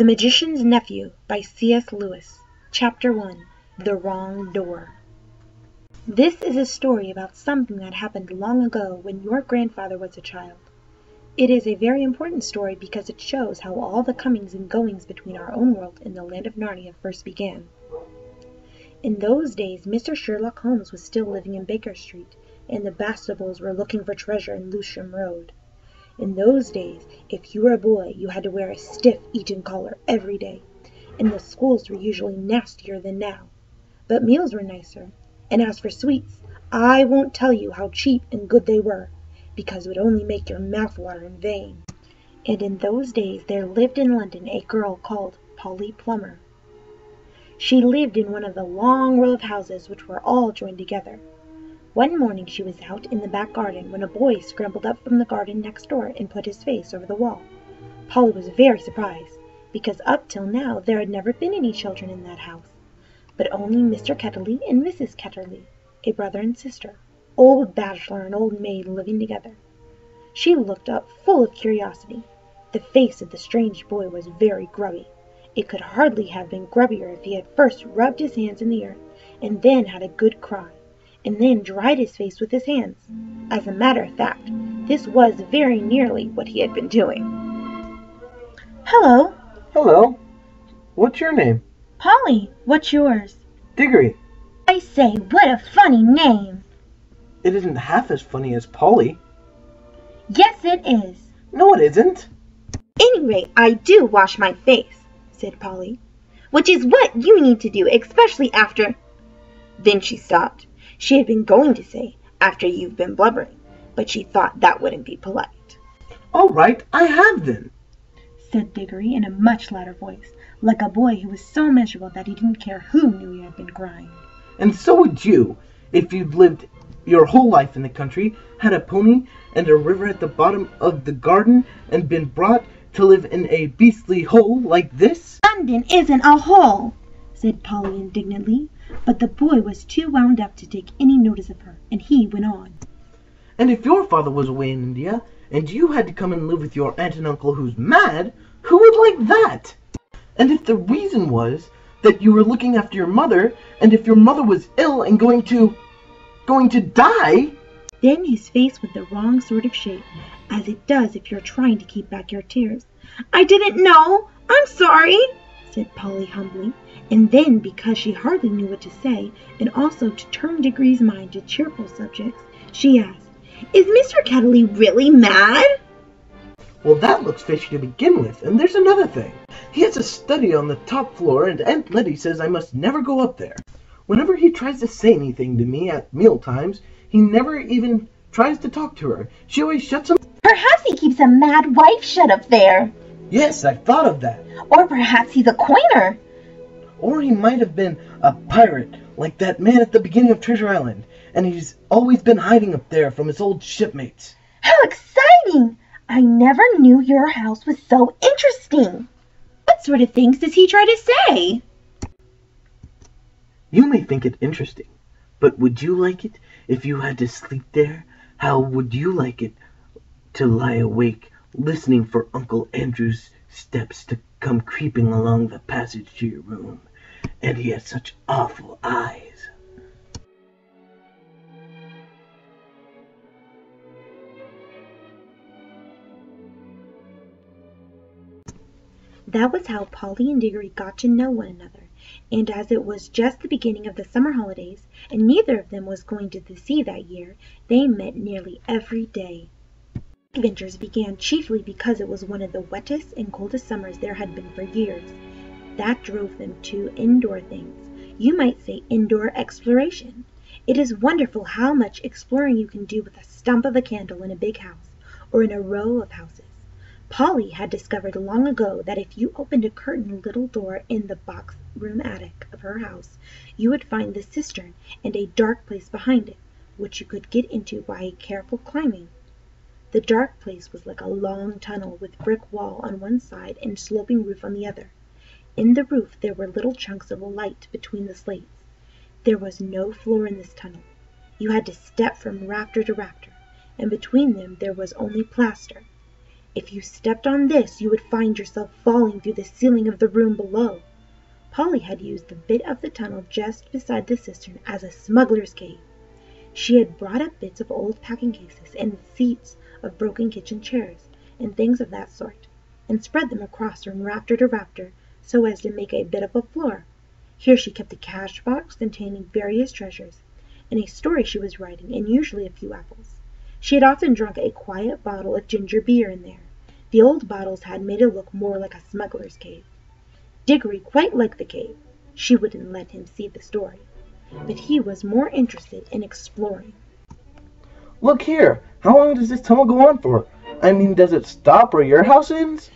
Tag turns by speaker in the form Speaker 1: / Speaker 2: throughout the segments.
Speaker 1: The Magician's Nephew by C.S. Lewis. Chapter 1. The Wrong Door. This is a story about something that happened long ago when your grandfather was a child. It is a very important story because it shows how all the comings and goings between our own world and the land of Narnia first began. In those days, Mr. Sherlock Holmes was still living in Baker Street, and the Bastables were looking for treasure in Lewisham Road. In those days, if you were a boy, you had to wear a stiff Eton collar every day, and the schools were usually nastier than now. But meals were nicer, and as for sweets, I won't tell you how cheap and good they were, because it would only make your mouth water in vain. And in those days there lived in London a girl called Polly Plummer. She lived in one of the long row of houses which were all joined together. One morning she was out in the back garden when a boy scrambled up from the garden next door and put his face over the wall. Polly was very surprised, because up till now there had never been any children in that house, but only Mr. Ketterley and Mrs. Ketterley, a brother and sister, old bachelor and old maid living together. She looked up full of curiosity. The face of the strange boy was very grubby. It could hardly have been grubbier if he had first rubbed his hands in the earth, and then had a good cry, and then dried his face with his hands. As a matter of fact, this was very nearly what he had been doing. "Hello."
Speaker 2: "Hello. What's your name?"
Speaker 1: "Polly. What's yours?"
Speaker 2: "Diggory."
Speaker 1: "I say, what a funny name."
Speaker 2: "It isn't half as funny as Polly."
Speaker 1: "Yes, it is."
Speaker 2: "No, it isn't."
Speaker 1: "Anyway, I do wash my face," said Polly, "which is what you need to do, especially after—" Then she stopped. She had been going to say, "after you've been blubbering," but she thought that wouldn't be polite.
Speaker 2: "All right, I have then,"
Speaker 1: said Diggory in a much louder voice, like a boy who was so miserable that he didn't care who knew he had been crying.
Speaker 2: "And so would you, if you'd lived your whole life in the country, had a pony and a river at the bottom of the garden, and been brought to live in a beastly hole like this."
Speaker 1: "London isn't a hole," said Polly indignantly, but the boy was too wound up to take any notice of her, and he went on.
Speaker 2: "And if your father was away in India, and you had to come and live with your aunt and uncle who's mad, who would like that? And if the reason was that you were looking after your mother, and if your mother was ill and going to die—"
Speaker 1: Then his face went the wrong sort of shape, as it does if you're trying to keep back your tears. "I didn't know. I'm sorry," said Polly humbly. And then, because she hardly knew what to say, and also to turn Diggory's mind to cheerful subjects, she asked, "Is Mr. Ketterley really mad?"
Speaker 2: "Well, that looks fishy to begin with, and there's another thing. He has a study on the top floor, and Aunt Letty says I must never go up there. Whenever he tries to say anything to me at meal times, he never even tries to talk to her. She always shuts him."
Speaker 1: "Perhaps he keeps a mad wife shut up there."
Speaker 2: "Yes, I've thought of that."
Speaker 1: "Or perhaps he's a coiner."
Speaker 2: "Or he might have been a pirate, like that man at the beginning of Treasure Island, and he's always been hiding up there from his old shipmates."
Speaker 1: "How exciting! I never knew your house was so interesting. What sort of things does he try to say?"
Speaker 2: "You may think it interesting, but would you like it if you had to sleep there? How would you like it to lie awake, listening for Uncle Andrew's steps to come creeping along the passage to your room? And he has such awful eyes."
Speaker 1: That was how Polly and Diggory got to know one another, and as it was just the beginning of the summer holidays, and neither of them was going to the sea that year, they met nearly every day. Adventures began chiefly because it was one of the wettest and coldest summers there had been for years. That drove them to indoor things. You might say indoor exploration. It is wonderful how much exploring you can do with a stump of a candle in a big house, or in a row of houses. Polly had discovered long ago that if you opened a curtained little door in the box room attic of her house, you would find the cistern and a dark place behind it, which you could get into by careful climbing. The dark place was like a long tunnel with brick wall on one side and sloping roof on the other. In the roof there were little chunks of light between the slates. There was no floor in this tunnel. You had to step from rafter to rafter, and between them there was only plaster. If you stepped on this, you would find yourself falling through the ceiling of the room below. Polly had used the bit of the tunnel just beside the cistern as a smuggler's cave. She had brought up bits of old packing cases and seats of broken kitchen chairs, and things of that sort, and spread them across from rafter to rafter so as to make a bit of a floor. Here she kept a cash box containing various treasures, and a story she was writing, and usually a few apples. She had often drunk a quiet bottle of ginger beer in there. The old bottles had made it look more like a smuggler's cave. Diggory quite liked the cave. She wouldn't let him see the story, but he was more interested in exploring.
Speaker 3: Look here, how long does this tunnel go on for? I mean, does it stop where your house ends?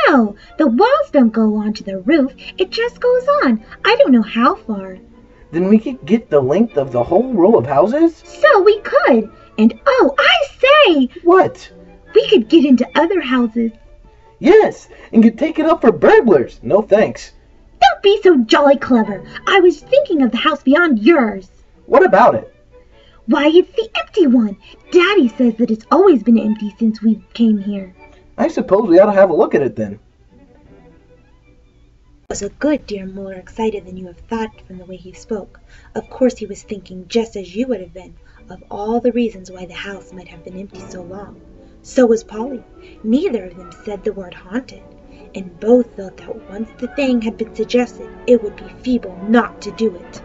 Speaker 1: No, the walls don't go onto the roof. It just goes on. I don't know how far.
Speaker 3: Then we could get the length of the whole row of houses?
Speaker 1: So we could. And oh, I say!
Speaker 3: What?
Speaker 1: We could get into other houses.
Speaker 3: Yes, and could take it up for burglars. No thanks.
Speaker 1: Don't be so jolly clever. I was thinking of the house beyond yours.
Speaker 3: What about it?
Speaker 1: Why, it's the empty one. Daddy says that it's always been empty since we came here.
Speaker 3: I suppose we ought to have a look at it then.
Speaker 1: Was a good deal more excited than you have thought from the way he spoke. Of course he was thinking, just as you would have been, of all the reasons why the house might have been empty so long. So was Polly. Neither of them said the word haunted, and both felt that once the thing had been suggested, it would be feeble not to do it.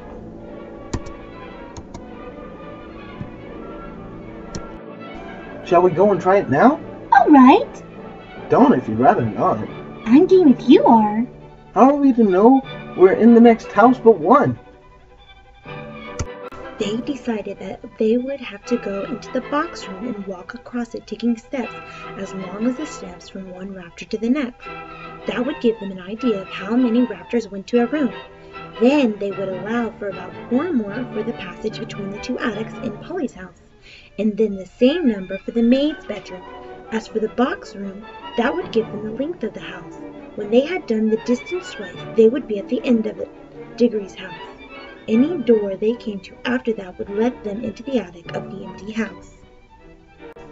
Speaker 3: Shall we go and try it now?
Speaker 1: All right.
Speaker 3: Don't if you'd rather not.
Speaker 1: I'm game if you are.
Speaker 3: How are we to know we're in the next house but one?
Speaker 1: They decided that they would have to go into the box room and walk across it, taking steps as long as the steps from one rafter to the next. That would give them an idea of how many rafters went to a room. Then they would allow for about 4 more for the passage between the 2 attics in Polly's house, and then the same number for the maid's bedroom. As for the box room, that would give them the length of the house. When they had done the distance twice, they would be at the end of it, Diggory's house. Any door they came to after that would let them into the attic of the empty house.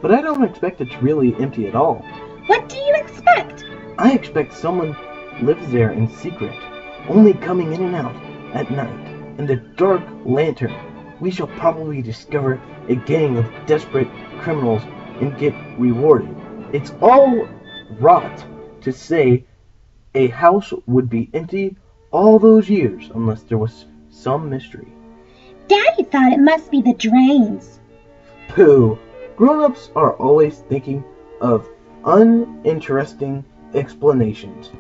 Speaker 3: But I don't expect it's really empty at all.
Speaker 1: What do you expect?
Speaker 3: I expect someone lives there in secret, only coming in and out at night. In the dark lantern, we shall probably discover a gang of desperate criminals and get rewarded. It's all rot to say a house would be empty all those years unless there was some mystery.
Speaker 1: Daddy thought it must be the drains.
Speaker 3: Pooh! Grown-ups are always thinking of uninteresting explanations.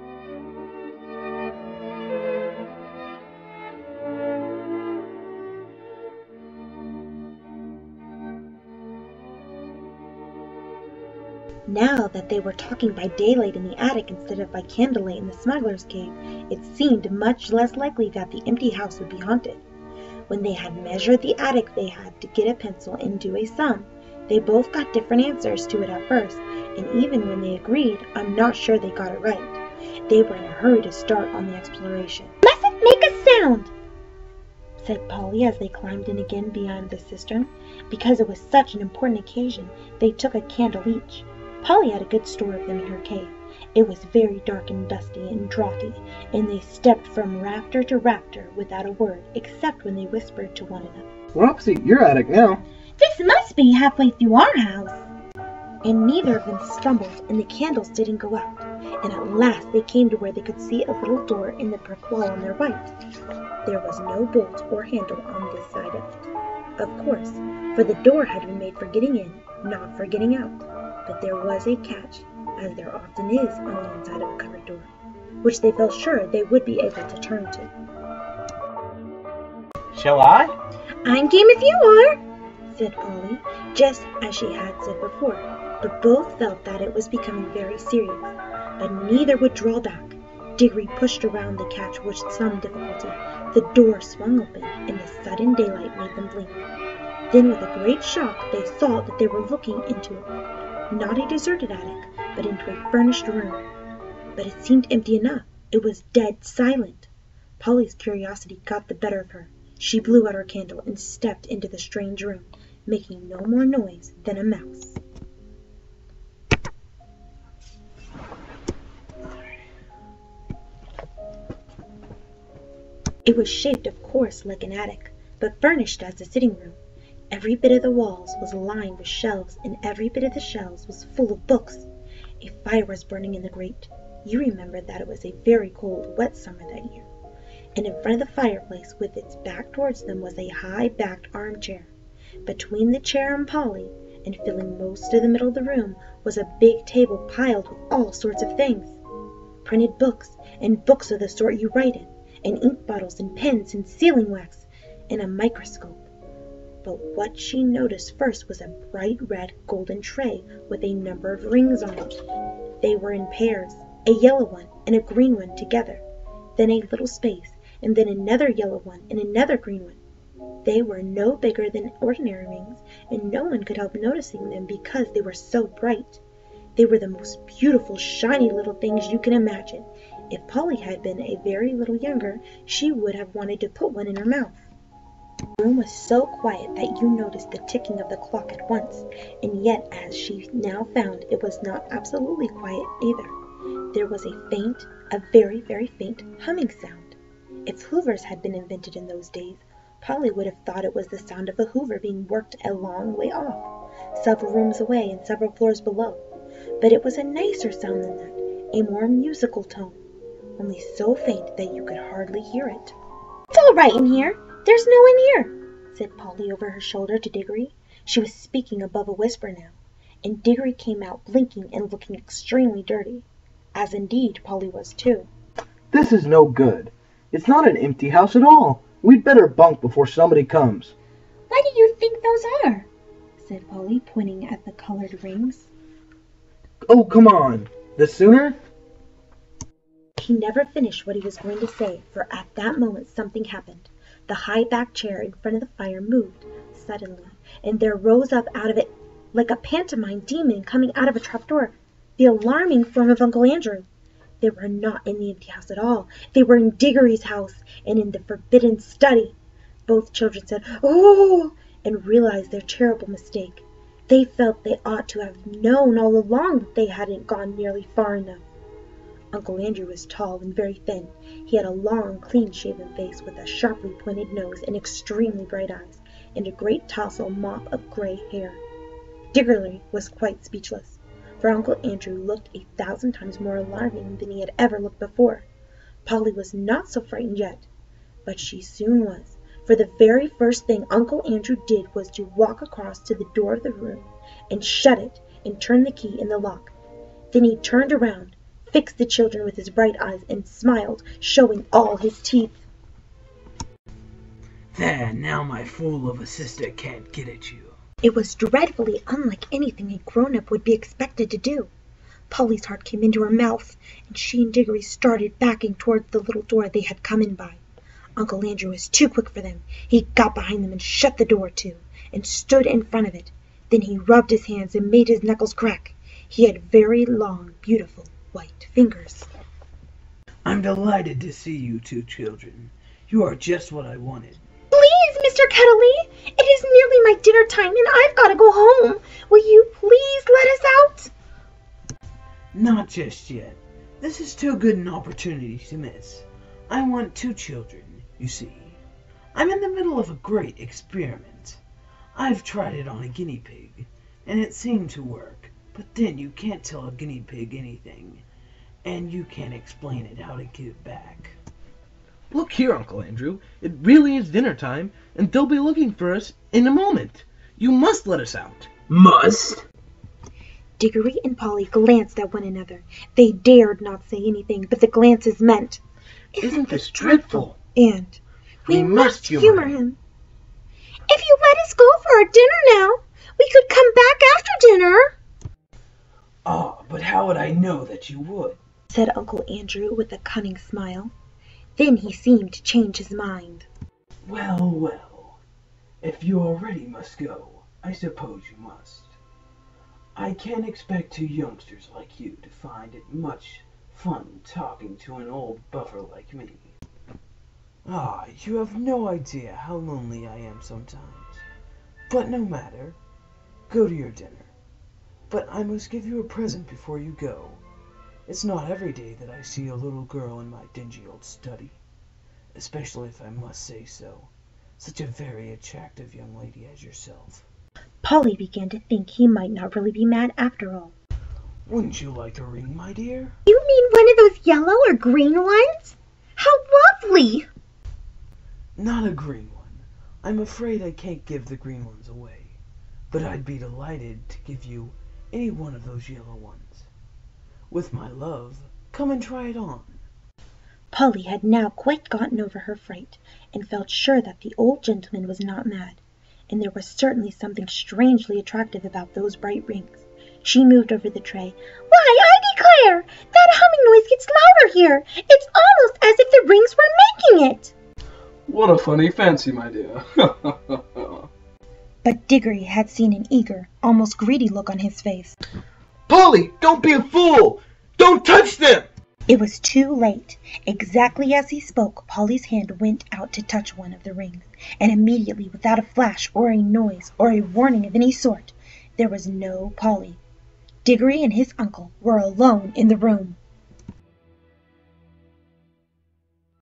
Speaker 1: Now that they were talking by daylight in the attic instead of by candlelight in the smuggler's cave, it seemed much less likely that the empty house would be haunted. When they had measured the attic, they had to get a pencil and do a sum. They both got different answers to it at first, and even when they agreed, I'm not sure they got it right. They were in a hurry to start on the exploration. "Mustn't make a sound," said Polly as they climbed in again beyond the cistern. Because it was such an important occasion, they took a candle each. Polly had a good store of them in her cave. It was very dark and dusty and draughty, and they stepped from rafter to rafter without a word, except when they whispered to one another.
Speaker 3: We're opposite your attic now.
Speaker 1: "This must be halfway through our house." And neither of them stumbled, and the candles didn't go out. And at last they came to where they could see a little door in the brick wall on their right. There was no bolt or handle on this side of it, of course, for the door had been made for getting in, not for getting out. But there was a catch, as there often is on the inside of a covered door, which they felt sure they would be able to turn to.
Speaker 3: Shall I?
Speaker 1: "I'm game if you are," said Polly, just as she had said before, but both felt that it was becoming very serious. But neither would draw back. Diggory pushed around the catch with some difficulty. The door swung open, and the sudden daylight made them blink. Then with a great shock they saw that they were looking into not a deserted attic, but into a furnished room. But it seemed empty enough. It was dead silent. Polly's curiosity got the better of her. She blew out her candle and stepped into the strange room, making no more noise than a mouse. It was shaped, of course, like an attic, but furnished as a sitting room. Every bit of the walls was lined with shelves, and every bit of the shelves was full of books. A fire was burning in the grate. You remembered that it was a very cold, wet summer that year. And in front of the fireplace, with its back towards them, was a high-backed armchair. Between the chair and Polly, and filling most of the middle of the room, was a big table piled with all sorts of things. Printed books, and books of the sort you write in, and ink bottles, and pens, and sealing wax, and a microscope. But what she noticed first was a bright red golden tray with a number of rings on it. They were in pairs, a yellow one and a green one together, then a little space, and then another yellow one and another green one. They were no bigger than ordinary rings, and no one could help noticing them because they were so bright. They were the most beautiful, shiny little things you can imagine. If Polly had been a very little younger, she would have wanted to put one in her mouth. The room was so quiet that you noticed the ticking of the clock at once, and yet, as she now found, it was not absolutely quiet either. There was a very, very faint humming sound. If hoovers had been invented in those days, Polly would have thought it was the sound of a hoover being worked a long way off, several rooms away and several floors below. But it was a nicer sound than that, a more musical tone, only so faint that you could hardly hear it. "It's all right in here. There's no one here," said Polly over her shoulder to Diggory. She was speaking above a whisper now, and Diggory came out blinking and looking extremely dirty, as indeed Polly was too.
Speaker 3: This is no good. It's not an empty house at all. We'd better bunk before somebody comes.
Speaker 1: "What do you think those are?" said Polly, pointing at the colored rings.
Speaker 3: Oh, come on. The sooner?
Speaker 1: He never finished what he was going to say, for at that moment something happened. The high-backed chair in front of the fire moved suddenly, and there rose up out of it, like a pantomime demon coming out of a trapdoor, the alarming form of Uncle Andrew. They were not in the empty house at all. They were in Diggory's house, and in the forbidden study. Both children said, "Oh!" and realized their terrible mistake. They felt they ought to have known all along that they hadn't gone nearly far enough. Uncle Andrew was tall and very thin. He had a long, clean-shaven face with a sharply pointed nose and extremely bright eyes, and a great tousled mop of gray hair. Diggory was quite speechless, for Uncle Andrew looked 1,000 times more alarming than he had ever looked before. Polly was not so frightened yet, but she soon was, for the very first thing Uncle Andrew did was to walk across to the door of the room and shut it and turn the key in the lock. Then he turned around, fixed the children with his bright eyes, and smiled, showing all his teeth.
Speaker 2: "There, now my fool of a sister can't get at you."
Speaker 1: It was dreadfully unlike anything a grown-up would be expected to do. Polly's heart came into her mouth, and she and Diggory started backing towards the little door they had come in by. Uncle Andrew was too quick for them. He got behind them and shut the door too, and stood in front of it. Then he rubbed his hands and made his knuckles crack. He had very long, beautiful white fingers.
Speaker 2: "I'm delighted to see you two children. You are just what I wanted."
Speaker 1: "Please, Mr. Cuddly, it is nearly my dinner time, and I've got to go home. Will you please let us out?"
Speaker 2: "Not just yet. This is too good an opportunity to miss. I want two children, you see. I'm in the middle of a great experiment. I've tried it on a guinea pig, and it seemed to work. But then you can't tell a guinea pig anything, and you can't explain it how to get it back."
Speaker 3: Look here, Uncle Andrew. It really is dinner time, and they'll be looking for us in a moment. You must let us out.
Speaker 2: Must?
Speaker 1: Diggory and Polly glanced at one another. They dared not say anything, but the glances meant,
Speaker 3: Isn't this dreadful?
Speaker 1: And
Speaker 3: We must humor him.
Speaker 1: "If you let us go for our dinner now, we could come back after dinner,"
Speaker 2: "Ah, but how would I know that you would?"
Speaker 1: said Uncle Andrew with a cunning smile. Then he seemed to change his mind.
Speaker 2: "Well, well, if you already must go, I suppose you must. I can't expect two youngsters like you to find it much fun talking to an old buffer like me. Ah, you have no idea how lonely I am sometimes. But no matter. Go to your dinner. But I must give you a present before you go. It's not every day that I see a little girl in my dingy old study.
Speaker 4: especially if I must say so. Such a very attractive young lady as yourself.
Speaker 1: Polly began to think he might not really be mad after all.
Speaker 4: Wouldn't you like a ring, my dear?
Speaker 5: You mean one of those yellow or green ones? How lovely!
Speaker 4: Not a green one. I'm afraid I can't give the green ones away, but I'd be delighted to give you any one of those yellow ones. With my love, come and try it on.
Speaker 1: Polly had now quite gotten over her fright, and felt sure that the old gentleman was not mad, and there was certainly something strangely attractive about those bright rings. She moved over the tray.
Speaker 5: Why, I declare, that humming noise gets louder here. It's almost as if the rings were making it.
Speaker 6: What a funny fancy, my dear.
Speaker 1: But Diggory had seen an eager, almost greedy look on his face.
Speaker 3: Polly, don't be a fool! Don't touch them!
Speaker 1: It was too late. Exactly as he spoke, Polly's hand went out to touch one of the rings, and immediately, without a flash or a noise or a warning of any sort, there was no Polly. Diggory and his uncle were alone in the room.